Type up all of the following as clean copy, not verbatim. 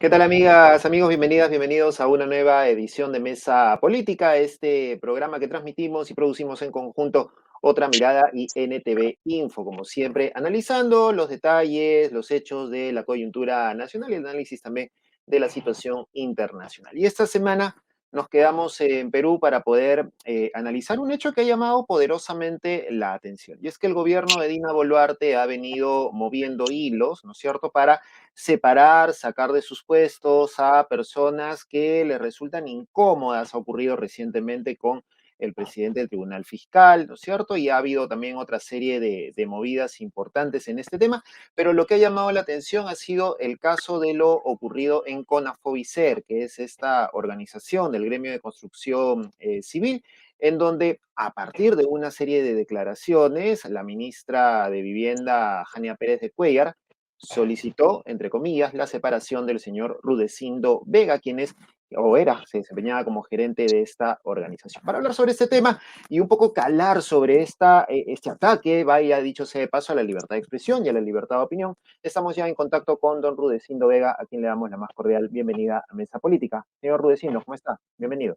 ¿Qué tal, amigas, amigos? Bienvenidas, bienvenidos a una nueva edición de Mesa Política, este programa que transmitimos y producimos en conjunto Otra Mirada y NTV Info, como siempre, analizando los detalles, los hechos de la coyuntura nacional y el análisis también de la situación internacional. Y esta semana nos quedamos en Perú para poder analizar un hecho que ha llamado poderosamente la atención. Y es que el gobierno de Dina Boluarte ha venido moviendo hilos, ¿no es cierto?, para separar, sacar de sus puestos a personas que le resultan incómodas. Ha ocurrido recientemente con el presidente del Tribunal Fiscal, ¿no es cierto? Y ha habido también otra serie de movidas importantes en este tema, pero lo que ha llamado la atención ha sido el caso de lo ocurrido en CONAFOBICER, que es esta organización del gremio de construcción civil, en donde a partir de una serie de declaraciones, la ministra de Vivienda, Jania Pérez de Cuéllar, solicitó, entre comillas, la separación del señor Rudecindo Vega, quien es, o era, se desempeñaba como gerente de esta organización. Para hablar sobre este tema y un poco calar sobre este ataque, vaya dicho sea de paso, a la libertad de expresión y a la libertad de opinión, estamos ya en contacto con don Rudecindo Vega, a quien le damos la más cordial bienvenida a Mesa Política. Señor Rudecindo, ¿cómo está? Bienvenido.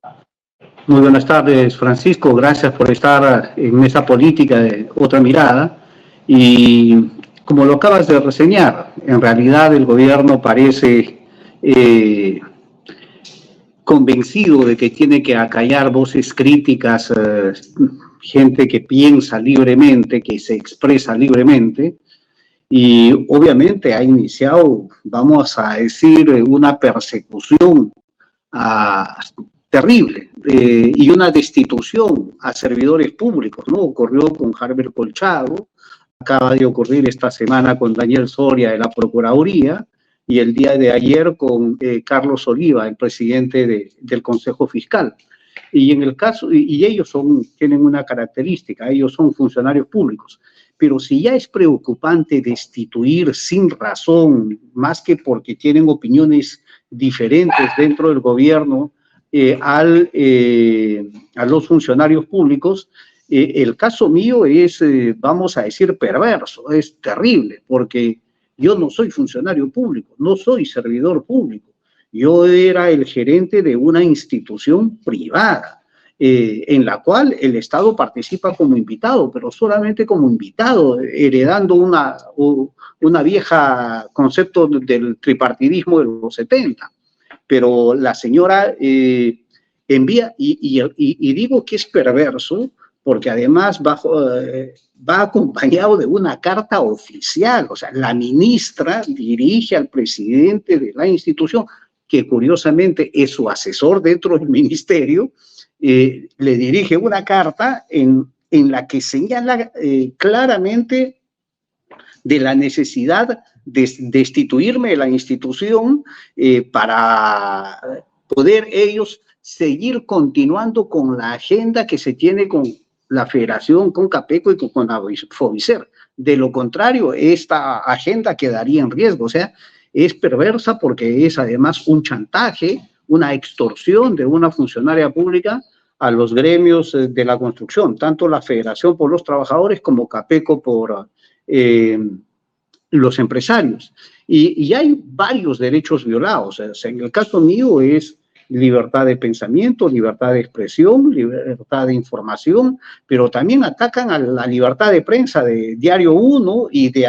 Muy buenas tardes, Francisco. Gracias por estar en Mesa Política de Otra Mirada. Y como lo acabas de reseñar, en realidad el gobierno parece convencido de que tiene que acallar voces críticas, gente que piensa libremente, que se expresa libremente. Y obviamente ha iniciado, vamos a decir, una persecución terrible y una destitución a servidores públicos, ¿no? Ocurrió con Harbert Colchado, acaba de ocurrir esta semana con Daniel Soria de la Procuraduría y el día de ayer con Carlos Oliva, el presidente del Consejo Fiscal. Y en el caso, y ellos tienen una característica, ellos son funcionarios públicos. Pero si ya es preocupante destituir sin razón, más que porque tienen opiniones diferentes dentro del gobierno a los funcionarios públicos, el caso mío es, vamos a decir, perverso, es terrible, porque yo no soy funcionario público, no soy servidor público. Yo era el gerente de una institución privada, en la cual el Estado participa como invitado, pero solamente como invitado, heredando una vieja concepto del tripartidismo de los 70. Pero la señora envía, y digo que es perverso, porque además va acompañado de una carta oficial, o sea, la ministra dirige al presidente de la institución, que curiosamente es su asesor dentro del ministerio, le dirige una carta en la que señala claramente de la necesidad de destituirme de la institución para poder ellos seguir continuando con la agenda que se tiene con la Federación, con Capeco y con CONAFOBICER. De lo contrario, esta agenda quedaría en riesgo. O sea, es perversa porque es además un chantaje, una extorsión de una funcionaria pública a los gremios de la construcción, tanto la Federación por los Trabajadores como Capeco por los empresarios. Y hay varios derechos violados. O sea, en el caso mío es libertad de pensamiento, libertad de expresión, libertad de información, pero también atacan a la libertad de prensa de Diario 1 y de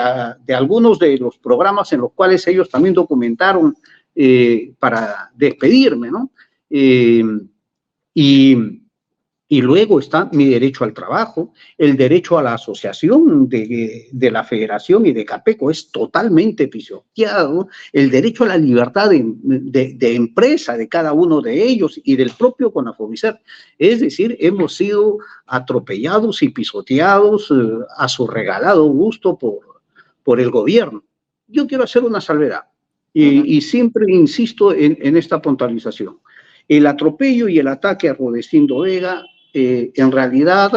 algunos de los programas en los cuales ellos también documentaron para despedirme, ¿no? Y luego está mi derecho al trabajo, el derecho a la asociación de la Federación y de Capeco es totalmente pisoteado, el derecho a la libertad de empresa de cada uno de ellos y del propio CONAFOBICER. Es decir, hemos sido atropellados y pisoteados a su regalado gusto por el gobierno. Yo quiero hacer una salvedad y siempre insisto en esta puntualización. El atropello y el ataque a Rudecindo Vega en realidad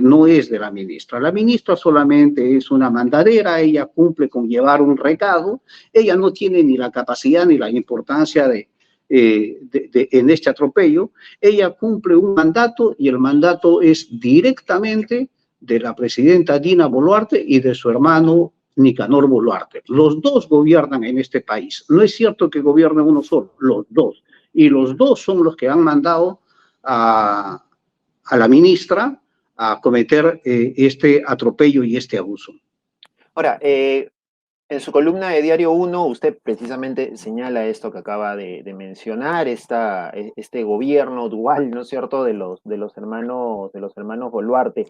no es de la ministra. La ministra solamente es una mandadera, ella cumple con llevar un recado, ella no tiene ni la capacidad ni la importancia en este atropello, ella cumple un mandato y el mandato es directamente de la presidenta Dina Boluarte y de su hermano Nicanor Boluarte. Los dos gobiernan en este país. No es cierto que gobierne uno solo, los dos. Y los dos son los que han mandado a la ministra a cometer este atropello y este abuso. Ahora, en su columna de Diario 1, usted precisamente señala esto que acaba de mencionar, este gobierno dual, ¿no es cierto?, de los hermanos Boluarte.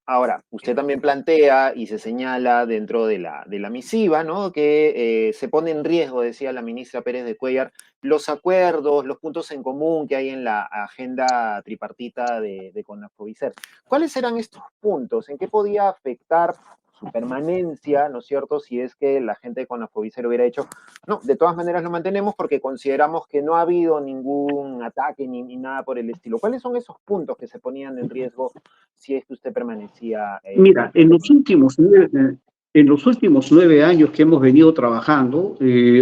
Ahora, usted también plantea y se señala dentro de la misiva, ¿no?, que se pone en riesgo, decía la ministra Pérez de Cuéllar, los acuerdos, los puntos en común que hay en la agenda tripartita de CONAFOBISER. ¿Cuáles eran estos puntos? ¿En qué podía afectar su permanencia, ¿no es cierto?, si es que la gente de CONAFOBISER hubiera hecho, no, de todas maneras lo mantenemos porque consideramos que no ha habido ningún ataque ni nada por el estilo. ¿Cuáles son esos puntos que se ponían en riesgo si es que usted permanecía? Mira, en los últimos 9 años que hemos venido trabajando,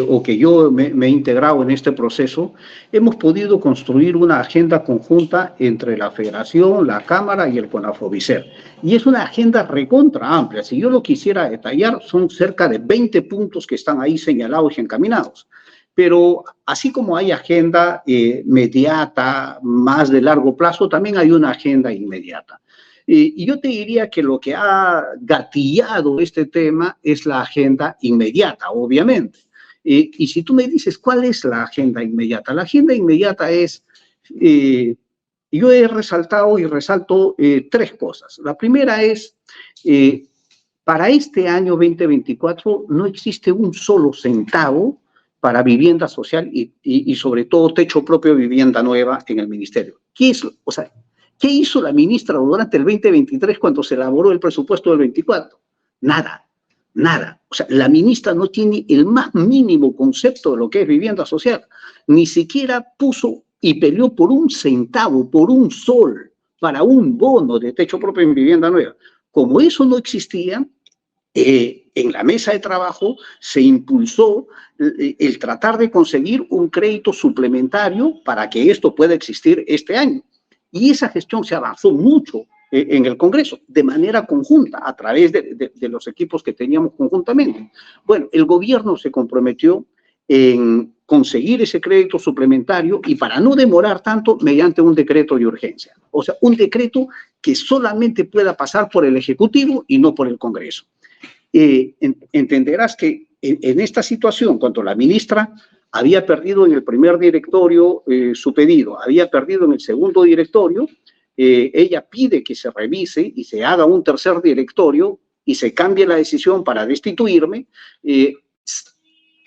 o que yo me he integrado en este proceso, hemos podido construir una agenda conjunta entre la Federación, la Cámara y el CONAFOBISER. Y es una agenda recontra amplia. Si yo lo quisiera detallar, son cerca de 20 puntos que están ahí señalados y encaminados. Pero así como hay agenda mediata, más de largo plazo, también hay una agenda inmediata. Y yo te diría que lo que ha gatillado este tema es la agenda inmediata, obviamente. Y si tú me dices, ¿cuál es la agenda inmediata? La agenda inmediata es, yo he resaltado y resalto 3 cosas. La primera es, para este año 2024 no existe un solo centavo para vivienda social y sobre todo techo propio, vivienda nueva en el ministerio. ¿Qué es? O sea, ¿qué hizo la ministra durante el 2023 cuando se elaboró el presupuesto del 24? Nada, nada. O sea, la ministra no tiene el más mínimo concepto de lo que es vivienda social. Ni siquiera puso y peleó por un centavo, por un sol, para un bono de techo propio en vivienda nueva. Como eso no existía, en la mesa de trabajo se impulsó el tratar de conseguir un crédito suplementario para que esto pueda existir este año. Y esa gestión se avanzó mucho en el Congreso, de manera conjunta, a través de los equipos que teníamos conjuntamente. Bueno, el gobierno se comprometió en conseguir ese crédito suplementario y para no demorar tanto, mediante un decreto de urgencia. O sea, un decreto que solamente pueda pasar por el Ejecutivo y no por el Congreso. Entenderás que en esta situación, cuando la ministra había perdido en el primer directorio su pedido, había perdido en el segundo directorio, ella pide que se revise y se haga un tercer directorio y se cambie la decisión para destituirme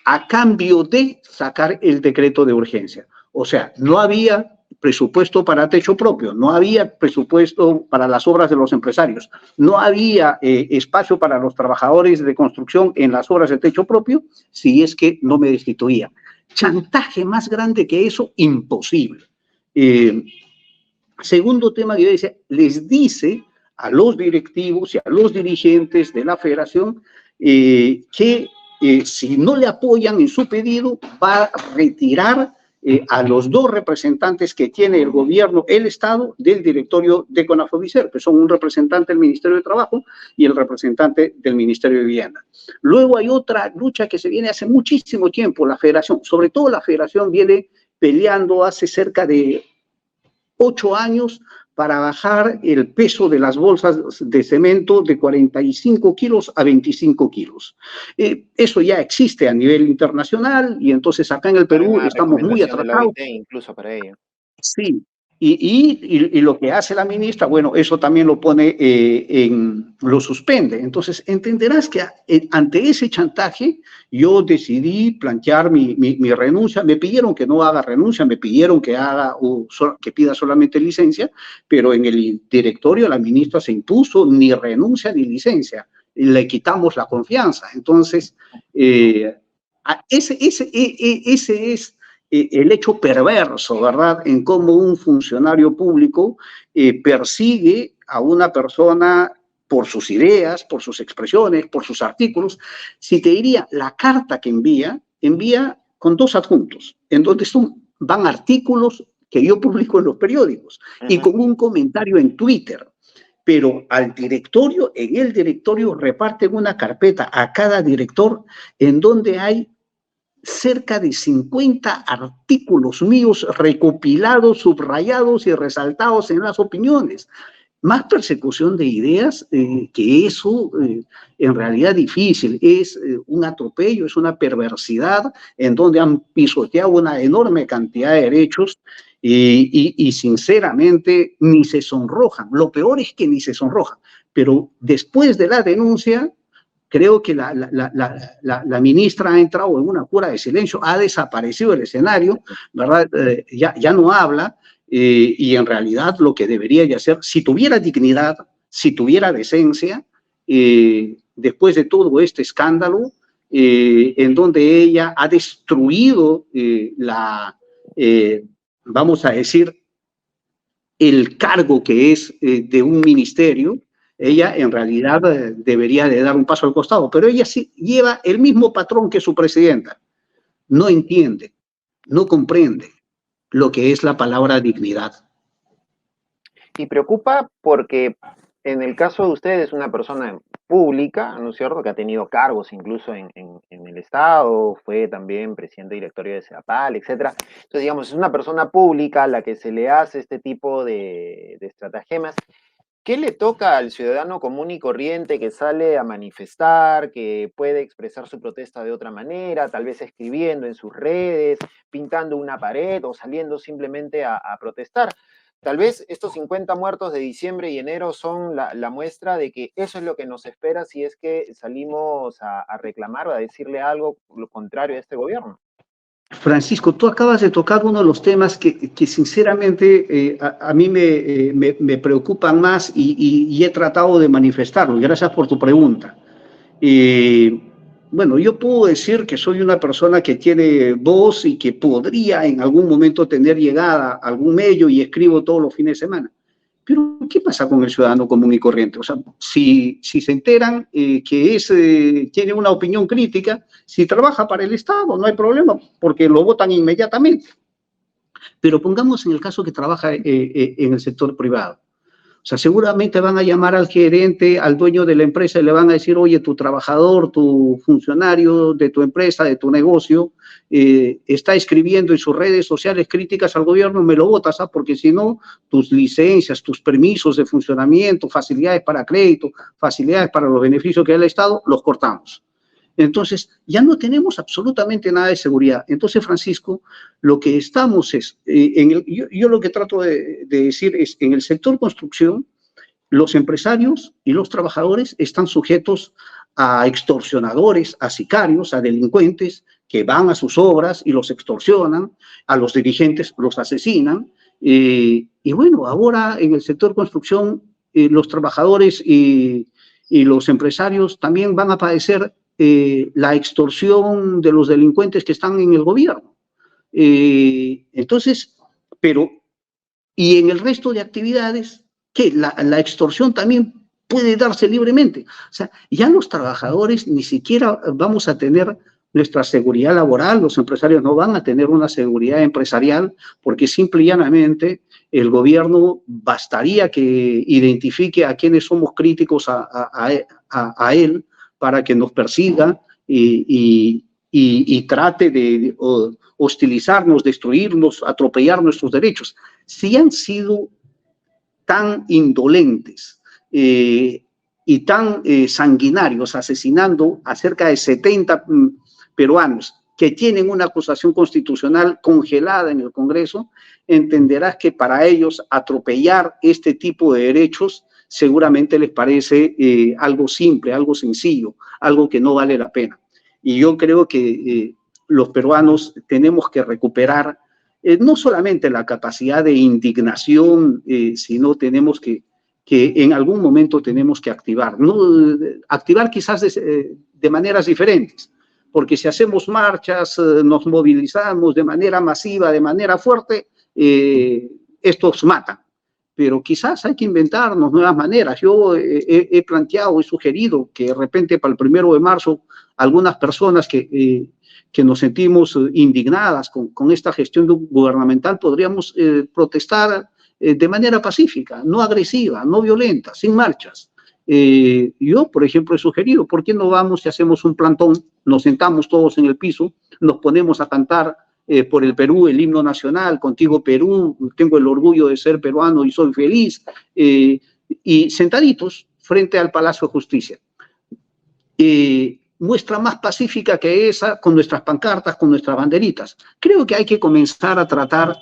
a cambio de sacar el decreto de urgencia. O sea, no había presupuesto para techo propio, no había presupuesto para las obras de los empresarios, no había espacio para los trabajadores de construcción en las obras de techo propio, si es que no me destituía. Chantaje más grande que eso, imposible. Segundo tema que yo decía, les dice a los directivos y a los dirigentes de la federación que si no le apoyan en su pedido, va a retirar a los 2 representantes que tiene el gobierno, el Estado, del directorio de CONAFOBISER, que son un representante del Ministerio de Trabajo y el representante del Ministerio de Vivienda. Luego hay otra lucha que se viene hace muchísimo tiempo, la federación, sobre todo la federación viene peleando hace cerca de 8 años para bajar el peso de las bolsas de cemento de 45 kilos a 25 kilos. Eso ya existe a nivel internacional y entonces acá en el Perú estamos muy atrasados. Incluso para ello. Sí, y lo que hace la ministra, bueno, eso también lo pone, lo suspende. Entonces, entenderás que ante ese chantaje yo decidí plantear mi renuncia. Me pidieron que no haga renuncia, me pidieron que que pida solamente licencia, pero en el directorio la ministra se impuso ni renuncia ni licencia. Le quitamos la confianza. Entonces, ese es el hecho perverso, ¿verdad?, en cómo un funcionario público persigue a una persona por sus ideas, por sus expresiones, por sus artículos. Si te diría, la carta que envía con 2 adjuntos, en donde van artículos que yo publico en los periódicos y con un comentario en Twitter. pero al directorio, en el directorio reparten una carpeta a cada director en donde hay cerca de 50 artículos míos recopilados, subrayados y resaltados en las opiniones. Más persecución de ideas que eso, en realidad difícil, es un atropello, es una perversidad en donde han pisoteado una enorme cantidad de derechos y sinceramente ni se sonrojan. Lo peor es que ni se sonrojan, pero después de la denuncia, creo que la ministra ha entrado en una cura de silencio, ha desaparecido el escenario, ¿verdad? Ya no habla, y en realidad lo que debería de hacer, si tuviera dignidad, si tuviera decencia, después de todo este escándalo, en donde ella ha destruido vamos a decir, el cargo que es de un ministerio, ella en realidad debería de dar un paso al costado, pero ella sí lleva el mismo patrón que su presidenta. No entiende, no comprende lo que es la palabra dignidad. Y preocupa porque en el caso de usted es una persona pública, ¿no es cierto?, que ha tenido cargos incluso en el Estado, fue también presidente directorio de CEDAPAL, etcétera. Entonces, digamos, es una persona pública a la que se le hace este tipo de estratagemas. ¿Qué le toca al ciudadano común y corriente que sale a manifestar, que puede expresar su protesta de otra manera, tal vez escribiendo en sus redes, pintando una pared o saliendo simplemente a protestar? Tal vez estos 50 muertos de diciembre y enero son la muestra de que eso es lo que nos espera si es que salimos a reclamar o a decirle algo lo contrario a este gobierno. Francisco, tú acabas de tocar uno de los temas que sinceramente a mí me preocupan más y he tratado de manifestarlo. Gracias por tu pregunta. Bueno, yo puedo decir que soy una persona que tiene voz y que podría en algún momento tener llegada a algún medio y escribo todos los fines de semana. Pero, ¿qué pasa con el ciudadano común y corriente? O sea, si se enteran que tiene una opinión crítica, si trabaja para el Estado, no hay problema, porque lo votan inmediatamente. Pero pongamos en el caso que trabaja en el sector privado. O sea, seguramente van a llamar al gerente, al dueño de la empresa y le van a decir, oye, tu trabajador, tu funcionario de tu empresa, de tu negocio, está escribiendo en sus redes sociales críticas al gobierno, me lo botas, ¿ah? Porque si no, tus licencias, tus permisos de funcionamiento, facilidades para crédito, facilidades para los beneficios que da el Estado, los cortamos. Entonces, ya no tenemos absolutamente nada de seguridad. Entonces, Francisco, lo que estamos es, yo lo que trato de decir es, en el sector construcción, los empresarios y los trabajadores están sujetos a extorsionadores, a sicarios, a delincuentes que van a sus obras y los extorsionan, a los dirigentes los asesinan. Y bueno, ahora en el sector construcción, los trabajadores y los empresarios también van a padecer la extorsión de los delincuentes que están en el gobierno. Entonces, pero, y en el resto de actividades, ¿qué? La extorsión también puede darse libremente. O sea, ya los trabajadores ni siquiera vamos a tener nuestra seguridad laboral, los empresarios no van a tener una seguridad empresarial, porque simple y llanamente el gobierno bastaría que identifique a quienes somos críticos a él, para que nos persiga y trate de hostilizarnos, destruirnos, atropellar nuestros derechos. Si han sido tan indolentes y tan sanguinarios, asesinando a cerca de 70 peruanos que tienen una acusación constitucional congelada en el Congreso, entenderás que para ellos atropellar este tipo de derechos seguramente les parece algo simple, algo sencillo, algo que no vale la pena. Y yo creo que los peruanos tenemos que recuperar no solamente la capacidad de indignación, sino tenemos que en algún momento tenemos que activar, ¿no? Activar quizás de maneras diferentes, porque si hacemos marchas, nos movilizamos de manera masiva, de manera fuerte, estos matan. Pero quizás hay que inventarnos nuevas maneras. Yo he planteado, he sugerido que de repente para el 1 de marzo algunas personas que nos sentimos indignadas con esta gestión gubernamental podríamos protestar de manera pacífica, no agresiva, no violenta, sin marchas. Yo, por ejemplo, he sugerido, ¿por qué no vamos y hacemos un plantón? Nos sentamos todos en el piso, nos ponemos a cantar por el Perú el himno nacional, contigo Perú, tengo el orgullo de ser peruano y soy feliz, y sentaditos frente al Palacio de Justicia. Muestra más pacífica que esa, con nuestras pancartas, con nuestras banderitas. Creo que hay que comenzar a tratar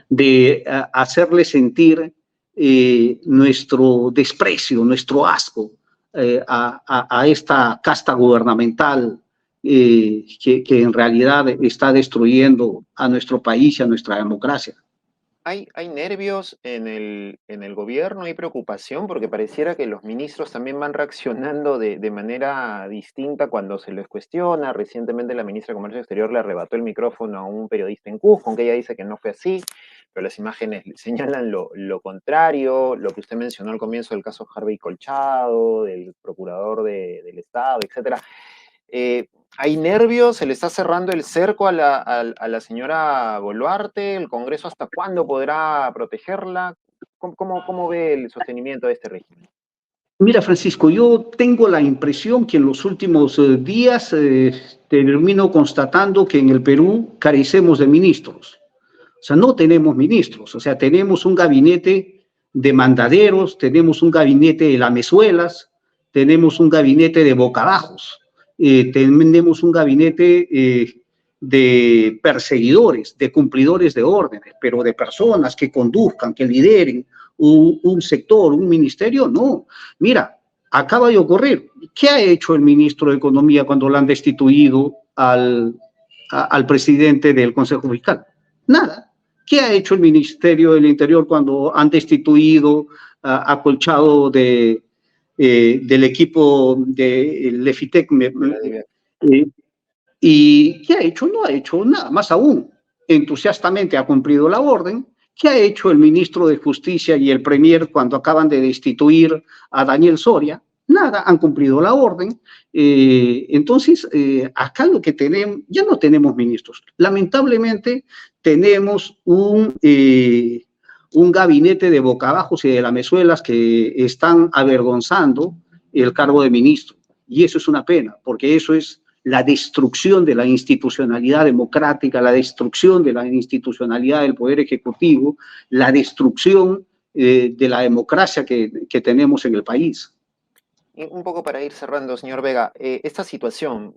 de hacerle sentir nuestro desprecio, nuestro asco a esta casta gubernamental que en realidad está destruyendo a nuestro país y a nuestra democracia. ¿Hay nervios en el gobierno? ¿Hay preocupación? Porque pareciera que los ministros también van reaccionando de manera distinta cuando se les cuestiona. Recientemente la ministra de Comercio Exterior le arrebató el micrófono a un periodista en Cusco, aunque ella dice que no fue así, pero las imágenes señalan lo contrario, lo que usted mencionó al comienzo del caso Harvey Colchado, del procurador del Estado, etcétera. ¿Hay nervios? ¿Se le está cerrando el cerco a la señora Boluarte? ¿El Congreso hasta cuándo podrá protegerla? ¿Cómo ve el sostenimiento de este régimen? Mira, Francisco, yo tengo la impresión que en los últimos días termino constatando que en el Perú carecemos de ministros. O sea, no tenemos ministros, o sea, tenemos un gabinete de mandaderos, tenemos un gabinete de lamezuelas, tenemos un gabinete de bocabajos, tenemos un gabinete de perseguidores, de cumplidores de órdenes, pero de personas que conduzcan, que lideren un sector, un ministerio, no. Mira, acaba de ocurrir. ¿Qué ha hecho el ministro de Economía cuando lo han destituido al presidente del Consejo Fiscal? Nada. ¿Qué ha hecho el Ministerio del Interior cuando han destituido a Colchado del equipo de Lefitec? ¿Y qué ha hecho? No ha hecho nada, más aún, entusiastamente ha cumplido la orden. ¿Qué ha hecho el ministro de Justicia y el premier cuando acaban de destituir a Daniel Soria? Nada, han cumplido la orden. Entonces, acá lo que tenemos, ya no tenemos ministros. Lamentablemente, tenemos un gabinete de bocabajos y de lamezuelas que están avergonzando el cargo de ministro. Y eso es una pena, porque eso es la destrucción de la institucionalidad democrática, la destrucción de la institucionalidad del Poder Ejecutivo, la destrucción de la democracia que tenemos en el país. Y un poco para ir cerrando, señor Vega, esta situación,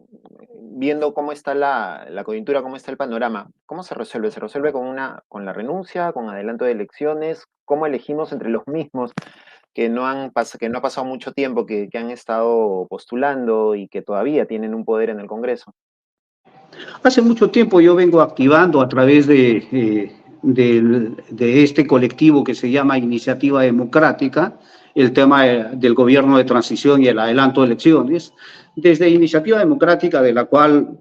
viendo cómo está la coyuntura, cómo está el panorama, ¿cómo se resuelve? ¿Se resuelve con la renuncia, con adelanto de elecciones? ¿Cómo elegimos entre los mismos que no ha pasado mucho tiempo, que han estado postulando y que todavía tienen un poder en el Congreso? Hace mucho tiempo yo vengo activando a través de este colectivo que se llama Iniciativa Democrática el tema del gobierno de transición y el adelanto de elecciones. Desde Iniciativa Democrática, de la cual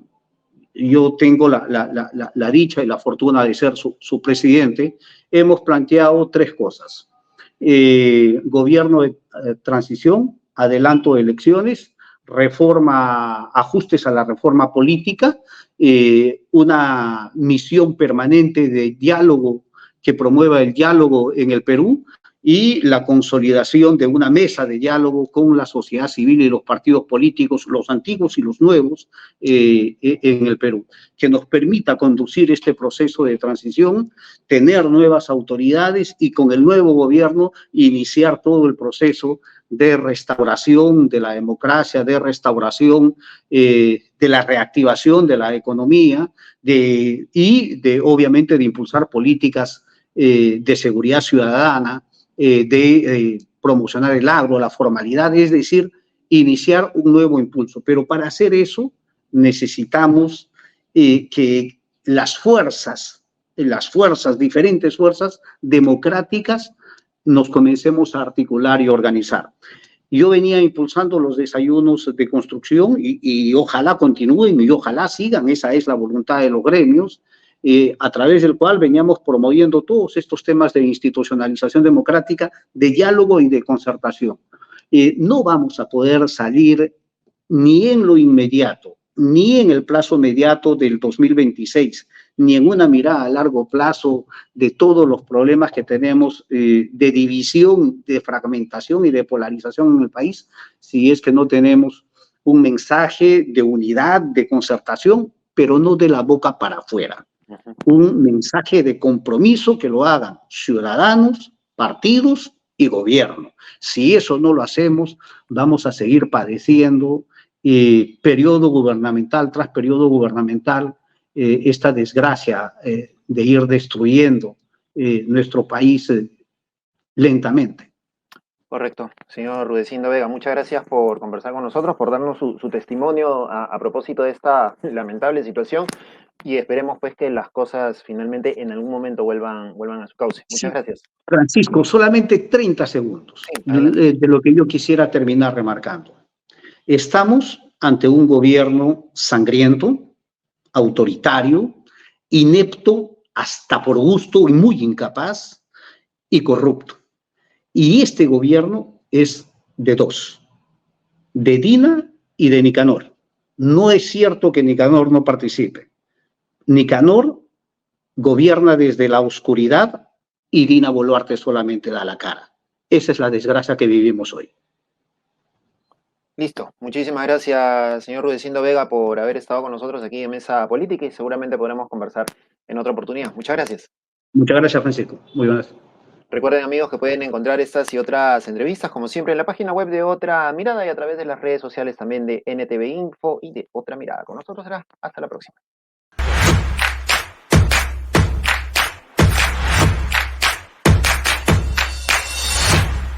yo tengo la dicha y la fortuna de ser su presidente, hemos planteado tres cosas. Gobierno de transición, adelanto de elecciones, reforma, ajustes a la reforma política, una misión permanente de diálogo que promueva el diálogo en el Perú y la consolidación de una mesa de diálogo con la sociedad civil y los partidos políticos, los antiguos y los nuevos, en el Perú, que nos permita conducir este proceso de transición, tener nuevas autoridades y con el nuevo gobierno iniciar todo el proceso de restauración de la democracia, de restauración de la reactivación de la economía obviamente de impulsar políticas de seguridad ciudadana, de promocionar el agro, la formalidad, es decir, iniciar un nuevo impulso. Pero para hacer eso necesitamos que las diferentes fuerzas democráticas, nos comencemos a articular y organizar. Yo venía impulsando los desayunos de construcción y ojalá continúen y ojalá sigan, esa es la voluntad de los gremios, a través del cual veníamos promoviendo todos estos temas de institucionalización democrática, de diálogo y de concertación. No vamos a poder salir ni en lo inmediato, ni en el plazo inmediato del 2026, ni en una mirada a largo plazo de todos los problemas que tenemos de división, de fragmentación y de polarización en el país, si es que no tenemos un mensaje de unidad, de concertación, pero no de la boca para afuera. Un mensaje de compromiso que lo hagan ciudadanos, partidos y gobierno. Si eso no lo hacemos, vamos a seguir padeciendo periodo gubernamental tras periodo gubernamental, esta desgracia de ir destruyendo nuestro país lentamente. Correcto. Señor Rudecindo Vega, muchas gracias por conversar con nosotros, por darnos su testimonio a propósito de esta lamentable situación y esperemos pues que las cosas finalmente en algún momento vuelvan a su cauce. Muchas gracias. Francisco, solamente 30 segundos Sí, de lo que yo quisiera terminar remarcando. Estamos ante un gobierno sangriento, autoritario, inepto, hasta por gusto y muy incapaz y corrupto. Y este gobierno es de dos, de Dina y de Nicanor. No es cierto que Nicanor no participe. Nicanor gobierna desde la oscuridad y Dina Boluarte solamente da la cara. Esa es la desgracia que vivimos hoy. Listo. Muchísimas gracias, señor Rudecindo Vega, por haber estado con nosotros aquí en Mesa Política y seguramente podremos conversar en otra oportunidad. Muchas gracias. Muchas gracias, Francisco. Muy buenas. Recuerden, amigos, que pueden encontrar estas y otras entrevistas, como siempre, en la página web de Otra Mirada y a través de las redes sociales también de NTV Info y de Otra Mirada. Con nosotros será hasta la próxima.